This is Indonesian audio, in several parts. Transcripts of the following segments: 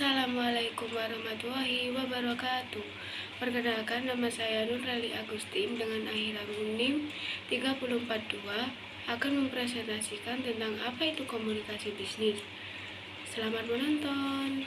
Assalamualaikum warahmatullahi wabarakatuh. Perkenalkan, nama saya Nurali Agustin dengan akhiran NIM 342 akan mempresentasikan tentang apa itu komunikasi bisnis. Selamat menonton.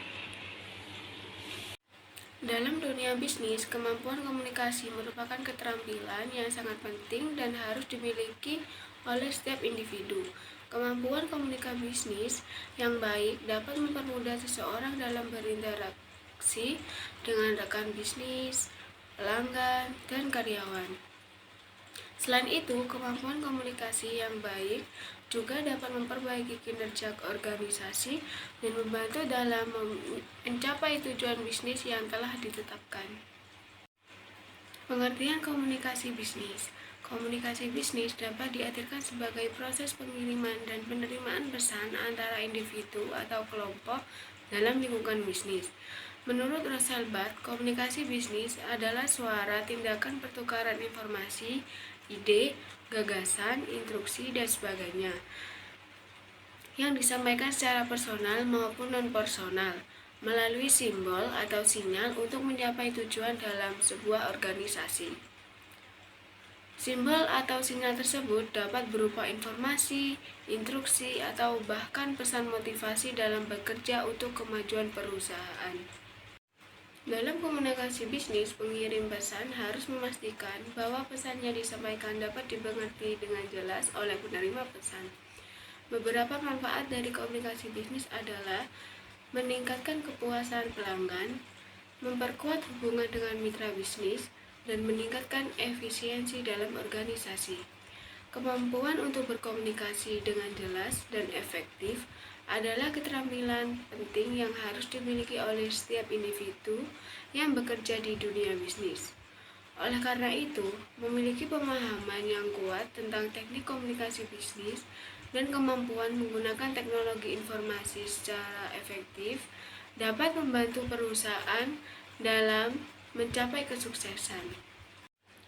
Dalam dunia bisnis, kemampuan komunikasi merupakan keterampilan yang sangat penting dan harus dimiliki oleh setiap individu. Kemampuan komunikasi bisnis yang baik dapat mempermudah seseorang dalam berinteraksi dengan rekan bisnis, pelanggan, dan karyawan. Selain itu, kemampuan komunikasi yang baik juga dapat memperbaiki kinerja organisasi dan membantu dalam mencapai tujuan bisnis yang telah ditetapkan. Pengertian komunikasi bisnis. Komunikasi bisnis dapat diartikan sebagai proses pengiriman dan penerimaan pesan antara individu atau kelompok dalam lingkungan bisnis. Menurut Russell Barth, komunikasi bisnis adalah suara tindakan pertukaran informasi, ide, gagasan, instruksi, dan sebagainya yang disampaikan secara personal maupun non-personal melalui simbol atau sinyal untuk mencapai tujuan dalam sebuah organisasi. Simbol atau sinyal tersebut dapat berupa informasi, instruksi, atau bahkan pesan motivasi dalam bekerja untuk kemajuan perusahaan. Dalam komunikasi bisnis, pengirim pesan harus memastikan bahwa pesan yang disampaikan dapat dimengerti dengan jelas oleh penerima pesan. Beberapa manfaat dari komunikasi bisnis adalah meningkatkan kepuasan pelanggan, memperkuat hubungan dengan mitra bisnis, dan meningkatkan efisiensi dalam organisasi. Kemampuan untuk berkomunikasi dengan jelas dan efektif adalah keterampilan penting yang harus dimiliki oleh setiap individu yang bekerja di dunia bisnis. Oleh karena itu, memiliki pemahaman yang kuat tentang teknik komunikasi bisnis dan kemampuan menggunakan teknologi informasi secara efektif dapat membantu perusahaan dalam mencapai kesuksesan.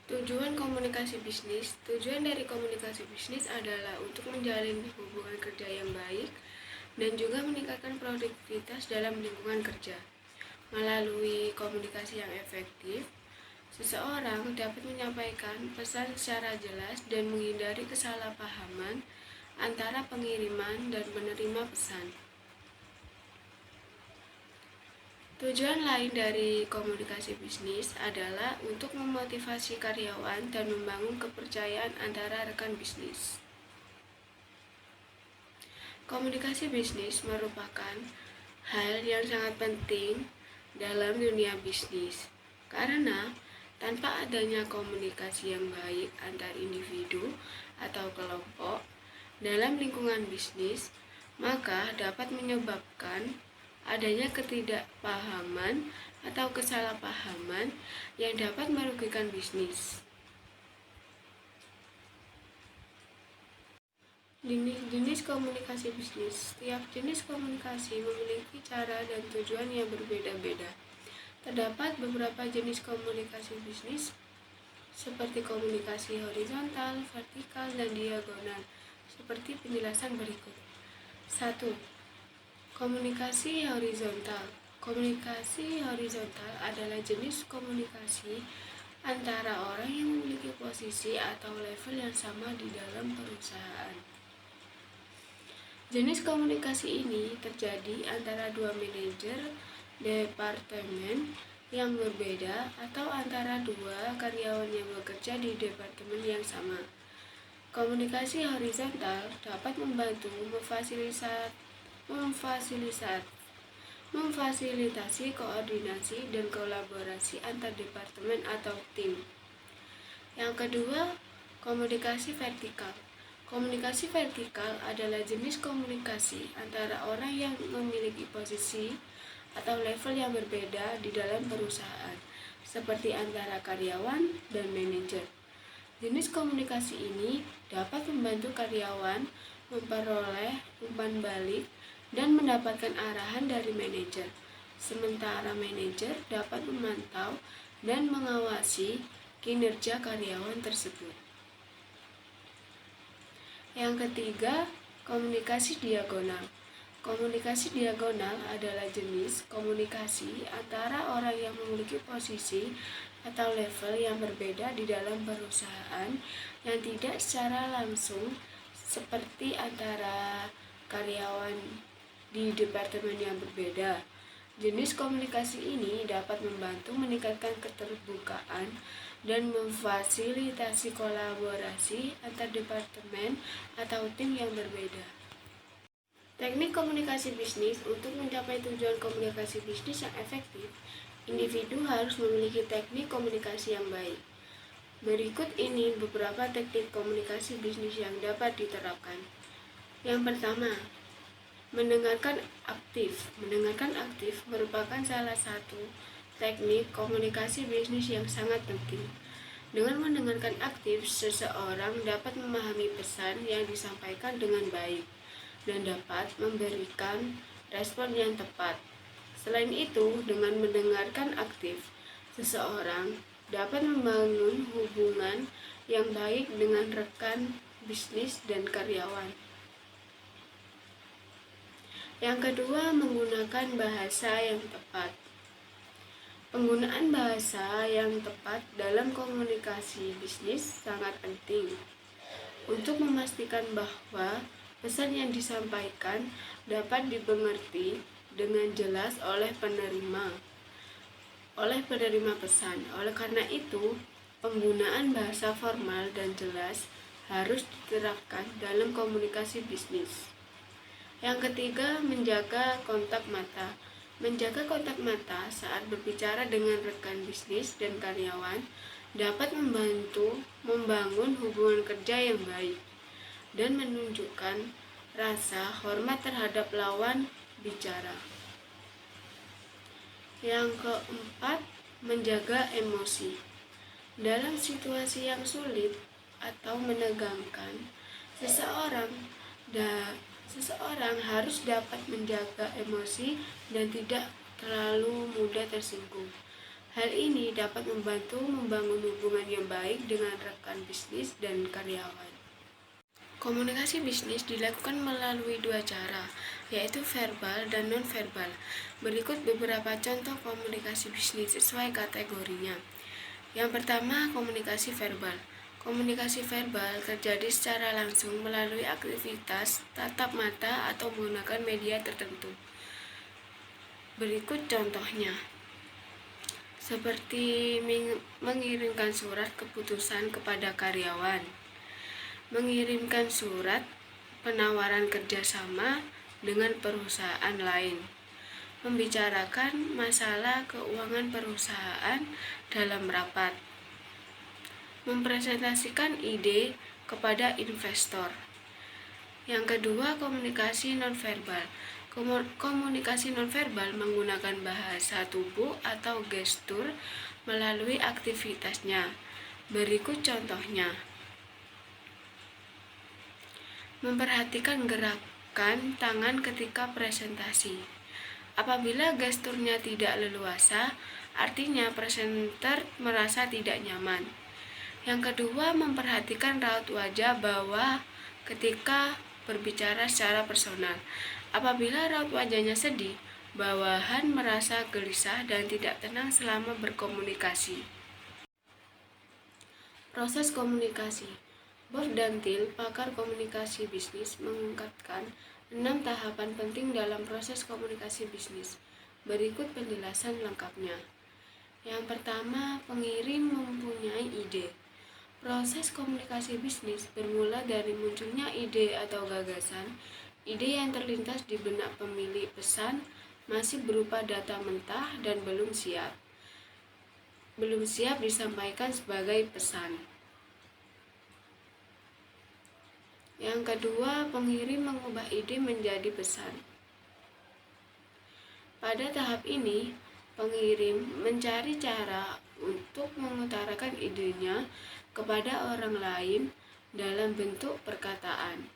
Tujuan komunikasi bisnis. Tujuan dari komunikasi bisnis adalah untuk menjalin hubungan kerja yang baik dan juga meningkatkan produktivitas dalam lingkungan kerja. Melalui komunikasi yang efektif, seseorang dapat menyampaikan pesan secara jelas dan menghindari kesalahpahaman antara pengiriman dan penerima pesan. Tujuan lain dari komunikasi bisnis adalah untuk memotivasi karyawan dan membangun kepercayaan antara rekan bisnis. Komunikasi bisnis merupakan hal yang sangat penting dalam dunia bisnis, karena tanpa adanya komunikasi yang baik antar individu atau kelompok dalam lingkungan bisnis, maka dapat menyebabkan adanya ketidakpahaman atau kesalahpahaman yang dapat merugikan bisnis. Jenis komunikasi bisnis. Setiap jenis komunikasi memiliki cara dan tujuan yang berbeda-beda. Terdapat beberapa jenis komunikasi bisnis seperti komunikasi horizontal, vertikal, dan diagonal, seperti penjelasan berikut. 1. Komunikasi horizontal. Komunikasi horizontal adalah jenis komunikasi antara orang yang memiliki posisi atau level yang sama di dalam perusahaan. Jenis komunikasi ini terjadi antara dua manajer departemen yang berbeda atau antara dua karyawan yang bekerja di departemen yang sama. Komunikasi horizontal dapat membantu memfasilitasi koordinasi dan kolaborasi antar departemen atau tim. Yang kedua, komunikasi vertikal. Komunikasi vertikal adalah jenis komunikasi antara orang yang memiliki posisi atau level yang berbeda di dalam perusahaan, seperti antara karyawan dan manajer. Jenis komunikasi ini dapat membantu karyawan memperoleh umpan balik dan mendapatkan arahan dari manajer, sementara manajer dapat memantau dan mengawasi kinerja karyawan tersebut. Yang ketiga, komunikasi diagonal. Komunikasi diagonal adalah jenis komunikasi antara orang yang memiliki posisi atau level yang berbeda di dalam perusahaan yang tidak secara langsung seperti antara karyawan di departemen yang berbeda. Jenis komunikasi ini dapat membantu meningkatkan keterbukaan dan memfasilitasi kolaborasi antar departemen atau tim yang berbeda. Teknik komunikasi bisnis. Untuk mencapai tujuan komunikasi bisnis yang efektif, individu harus memiliki teknik komunikasi yang baik. Berikut ini beberapa teknik komunikasi bisnis yang dapat diterapkan. Yang pertama, mendengarkan aktif. Mendengarkan aktif merupakan salah satu teknik komunikasi bisnis yang sangat penting. Dengan mendengarkan aktif, seseorang dapat memahami pesan yang disampaikan dengan baik dan dapat memberikan respon yang tepat. Selain itu, dengan mendengarkan aktif, seseorang dapat membangun hubungan yang baik dengan rekan bisnis dan karyawan. Yang kedua, menggunakan bahasa yang tepat. Penggunaan bahasa yang tepat dalam komunikasi bisnis sangat penting untuk memastikan bahwa pesan yang disampaikan dapat dimengerti dengan jelas oleh penerima pesan. Oleh karena itu, penggunaan bahasa formal dan jelas harus diterapkan dalam komunikasi bisnis. Yang ketiga, menjaga kontak mata. Menjaga kontak mata saat berbicara dengan rekan bisnis dan karyawan dapat membantu membangun hubungan kerja yang baik dan menunjukkan rasa hormat terhadap lawan bicara. Yang keempat, menjaga emosi. Dalam situasi yang sulit atau menegangkan, seseorang harus dapat menjaga emosi dan tidak terlalu mudah tersinggung. Hal ini dapat membantu membangun hubungan yang baik dengan rekan bisnis dan karyawan. Komunikasi bisnis dilakukan melalui dua cara, yaitu verbal dan non-verbal. Berikut beberapa contoh komunikasi bisnis sesuai kategorinya. Yang pertama, komunikasi verbal. Komunikasi verbal terjadi secara langsung melalui aktivitas tatap mata atau menggunakan media tertentu. Berikut contohnya, seperti mengirimkan surat keputusan kepada karyawan, mengirimkan surat penawaran kerjasama dengan perusahaan lain, membicarakan masalah keuangan perusahaan dalam rapat, mempresentasikan ide kepada investor. Yang kedua, komunikasi nonverbal. Komunikasi nonverbal menggunakan bahasa tubuh atau gestur melalui aktivitasnya. Berikut contohnya. Memperhatikan gerakan tangan ketika presentasi. Apabila gesturnya tidak leluasa, artinya presenter merasa tidak nyaman. Yang kedua, memperhatikan raut wajah bawah ketika berbicara secara personal. Apabila raut wajahnya sedih, bawahan merasa gelisah dan tidak tenang selama berkomunikasi. Proses komunikasi. Bob dan Thiel, pakar komunikasi bisnis, mengungkapkan 6 tahapan penting dalam proses komunikasi bisnis. Berikut penjelasan lengkapnya. Yang pertama, pengirim mempunyai ide. Proses komunikasi bisnis bermula dari munculnya ide atau gagasan. Ide yang terlintas di benak pemilik pesan masih berupa data mentah dan belum siap disampaikan sebagai pesan. Yang kedua, pengirim mengubah ide menjadi pesan. Pada tahap ini, pengirim mencari cara untuk mengutarakan idenya kepada orang lain dalam bentuk perkataan.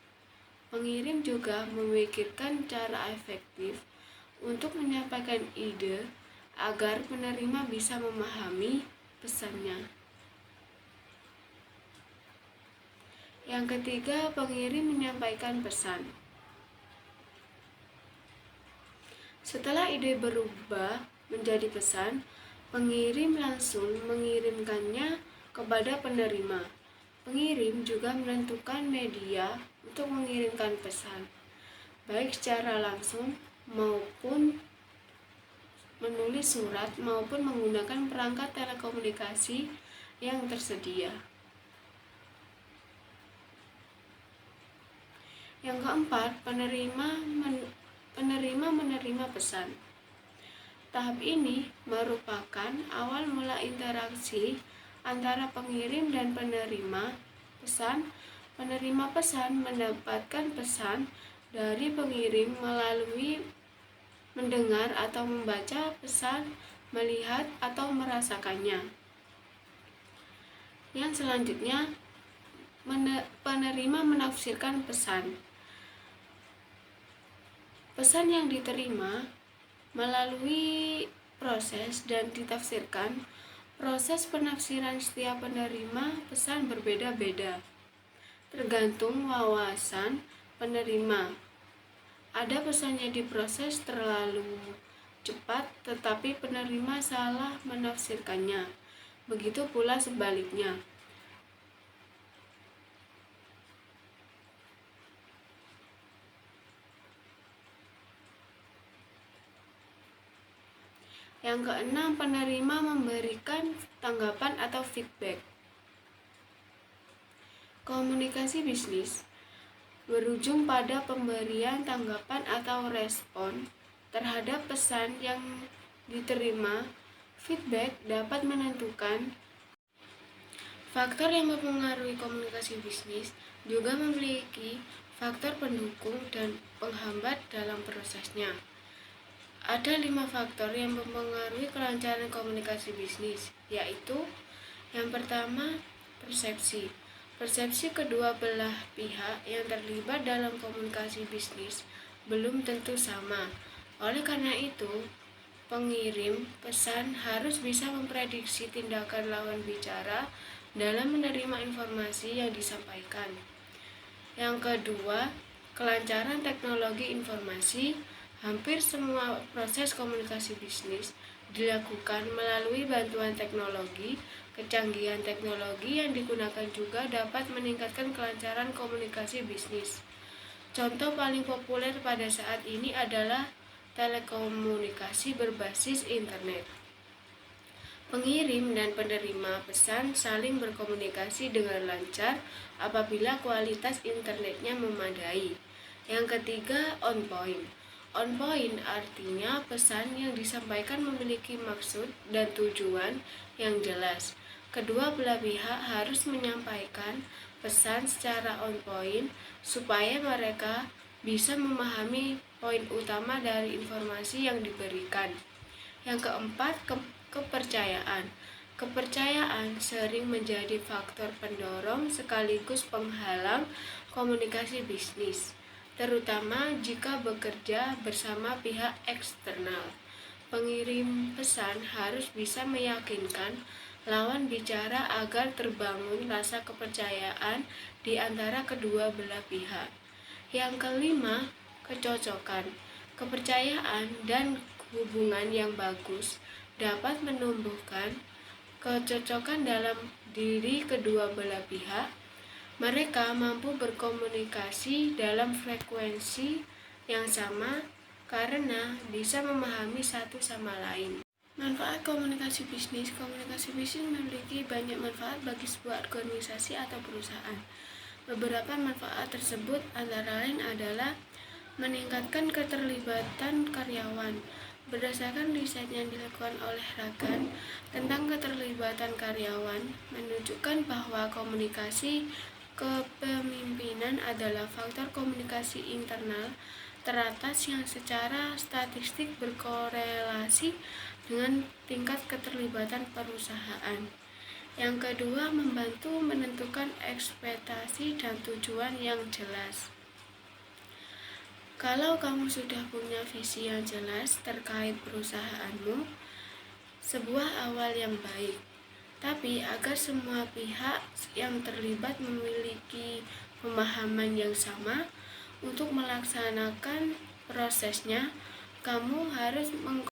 Pengirim juga memikirkan cara efektif untuk menyampaikan ide agar penerima bisa memahami pesannya. Yang ketiga, pengirim menyampaikan pesan. Setelah ide berubah menjadi pesan, pengirim langsung mengirimkannya kepada penerima. Pengirim juga menentukan media untuk mengirimkan pesan, baik secara langsung maupun menulis surat maupun menggunakan perangkat telekomunikasi yang tersedia. Yang keempat, penerima menerima pesan. Tahap ini merupakan awal mula interaksi antara pengirim dan penerima pesan. Penerima pesan mendapatkan pesan dari pengirim melalui mendengar atau membaca pesan, melihat atau merasakannya. Yang selanjutnya, penerima menafsirkan pesan. Pesan yang diterima melalui proses dan ditafsirkan. Proses penafsiran setiap penerima pesan berbeda-beda, tergantung wawasan penerima. Ada pesannya diproses terlalu cepat, tetapi penerima salah menafsirkannya. Begitu pula sebaliknya. Yang keenam, penerima memberikan tanggapan atau feedback. Komunikasi bisnis berujung pada pemberian tanggapan atau respon terhadap pesan yang diterima. Feedback dapat menentukan faktor yang mempengaruhi komunikasi bisnis, juga memiliki faktor pendukung dan penghambat dalam prosesnya. Ada 5 faktor yang mempengaruhi kelancaran komunikasi bisnis, yaitu yang pertama, persepsi. Persepsi kedua belah pihak yang terlibat dalam komunikasi bisnis belum tentu sama. Oleh karena itu, pengirim pesan harus bisa memprediksi tindakan lawan bicara dalam menerima informasi yang disampaikan. Yang kedua, kelancaran teknologi informasi. Hampir semua proses komunikasi bisnis dilakukan melalui bantuan teknologi. Kecanggihan teknologi yang digunakan juga dapat meningkatkan kelancaran komunikasi bisnis. Contoh paling populer pada saat ini adalah telekomunikasi berbasis internet. Pengirim dan penerima pesan saling berkomunikasi dengan lancar apabila kualitas internetnya memadai. Yang ketiga, on point. On point artinya pesan yang disampaikan memiliki maksud dan tujuan yang jelas. Kedua belah pihak harus menyampaikan pesan secara on point supaya mereka bisa memahami poin utama dari informasi yang diberikan. Yang keempat, kepercayaan. Kepercayaan sering menjadi faktor pendorong sekaligus penghalang komunikasi bisnis, terutama jika bekerja bersama pihak eksternal. Pengirim pesan harus bisa meyakinkan lawan bicara agar terbangun rasa kepercayaan di antara kedua belah pihak. Yang kelima, kecocokan. Kepercayaan dan hubungan yang bagus dapat menumbuhkan kecocokan dalam diri kedua belah pihak. Mereka mampu berkomunikasi dalam frekuensi yang sama karena bisa memahami satu sama lain. Manfaat komunikasi bisnis. Komunikasi bisnis memiliki banyak manfaat bagi sebuah organisasi atau perusahaan. Beberapa manfaat tersebut antara lain adalah meningkatkan keterlibatan karyawan. Berdasarkan riset yang dilakukan oleh Ragan tentang keterlibatan karyawan, menunjukkan bahwa komunikasi kepemimpinan adalah faktor komunikasi internal teratas yang secara statistik berkorelasi dengan tingkat keterlibatan perusahaan. Yang kedua, membantu menentukan ekspektasi dan tujuan yang jelas. Kalau kamu sudah punya visi yang jelas terkait perusahaanmu, sebuah awal yang baik. Tapi agar semua pihak yang terlibat memiliki pemahaman yang sama untuk melaksanakan prosesnya, kamu harus